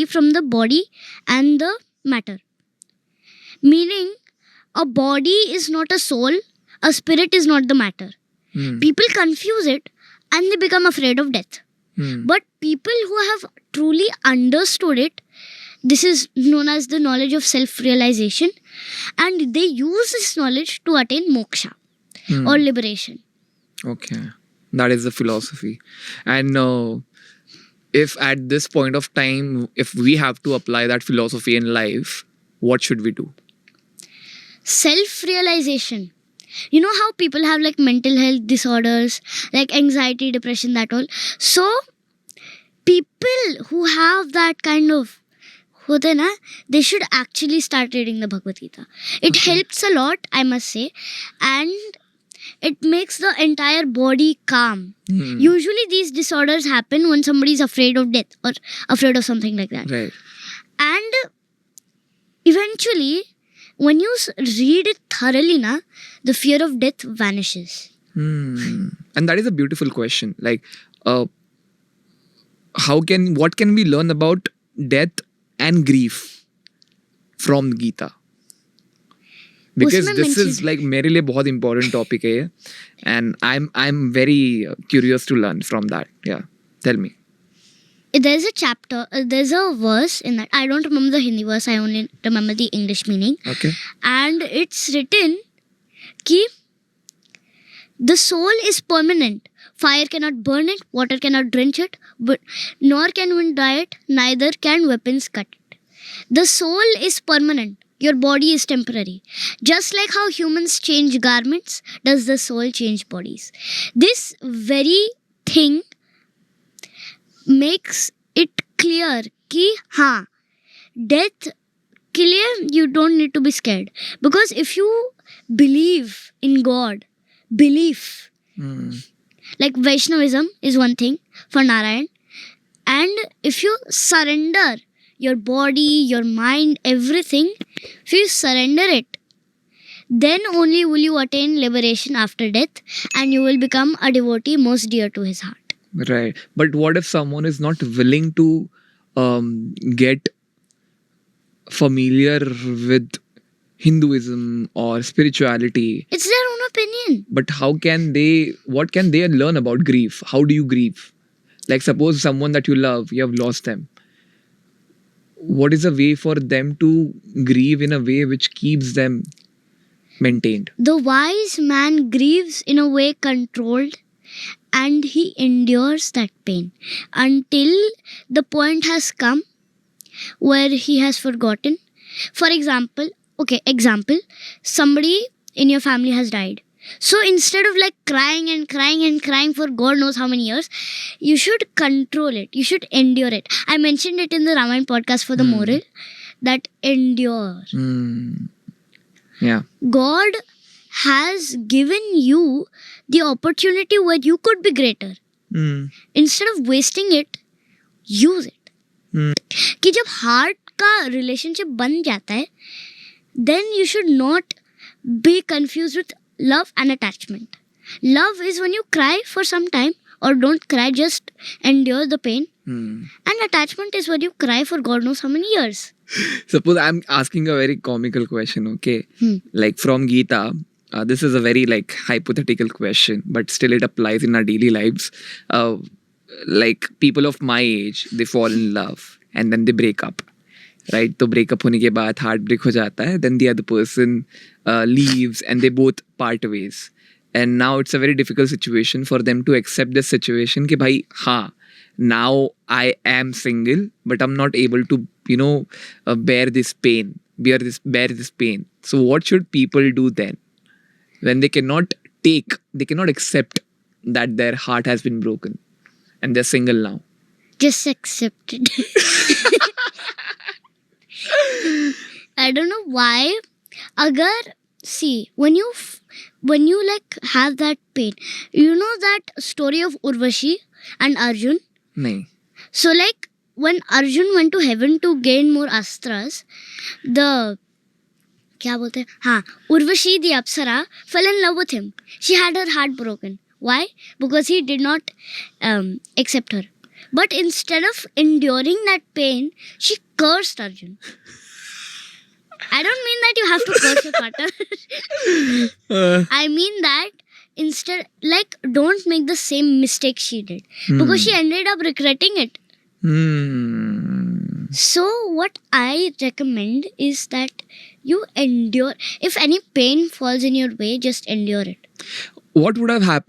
from the body and the matter. Meaning, a body is not a soul, a spirit is not the matter. People confuse it and they become afraid of death. But people who have truly understood it, this is known as the knowledge of self-realization, and they use this knowledge to attain moksha or liberation. Okay, that is the philosophy. And if at this point of time, if we have to apply that philosophy in life, what should we do? Self-realization. You know how people have like mental health disorders, like anxiety, depression, that all. So, people who have that kind of hote na, they should actually start reading the Bhagavad Gita. It helps a lot, I must say, and it makes the entire body calm. Usually these disorders happen when somebody is afraid of death or afraid of something like that. Right. And eventually, when you read it thoroughly, na, the fear of death vanishes. And that is a beautiful question. Like, what can we learn about death and grief from Gita? Because this is like मेरे लिए बहुत important topic है ये, and I'm very curious to learn from that. Yeah, tell me. There's a chapter, there's a verse in that. I don't remember the Hindi verse, I only remember the English meaning. Okay. And it's written कि the soul is permanent. Fire cannot burn it, water cannot drench it, but nor can wind dry it, neither can weapons cut it. The soul is permanent. Your body is temporary. Just like how humans change garments, does the soul change bodies. This very thing makes it clear कि हाँ, death के लिए you don't need to be scared. Because if you believe in God, belief, like Vaishnavism is one thing for Narayan, and if you surrender your body, your mind, everything, if you surrender it, then only will you attain liberation after death, and you will become a devotee most dear to his heart. Right. But what if someone is not willing to get familiar with Hinduism or spirituality? It's their own opinion. But what can they learn about grief? How do you grieve? Like suppose someone that you love, you have lost them. What is a way for them to grieve in a way which keeps them maintained? The wise man grieves in a way controlled, and he endures that pain until the point has come where he has forgotten. For example, somebody in your family has died. So instead of like crying and crying and crying for God knows how many years, you should control it. You should endure it. I mentioned it in the Ramayana podcast for the moral, that endure. Yeah. God has given you the opportunity where you could be greater. Instead of wasting it, use it. कि जब heart का relationship बन जाता है, then you should not be confused with love and attachment. Love is when you cry for some time, or don't cry, just endure the pain. And attachment is when you cry for God knows how many years. Suppose I'm asking a very comical question, okay? Like from Gita, this is a very like hypothetical question, but still it applies in our daily lives. Like people of my age, they fall in love and then they break up. Right? तो breakup होने के बाद heartbreak हो जाता है. Then the other person leaves and they both part ways. And now it's a very difficult situation for them to accept this situation कि भाई हाँ, now I am single, but I'm not able to bear this pain. So what should people do then when they cannot accept that their heart has been broken and they're single now? Just accept it. I don't know why. When you like have that pain, you know that story of Urvashi and Arjun? No. So like when Arjun went to heaven to gain more astras, Urvashi the Apsara fell in love with him. She had her heart broken. Why? Because he did not accept her. But instead of enduring that pain, she cursed Arjun. I don't mean that you have to curse your partner. I mean that instead, like, don't make the same mistake she did. Because she ended up regretting it. So, what I recommend is that you endure. If any pain falls in your way, just endure it. What would have happened?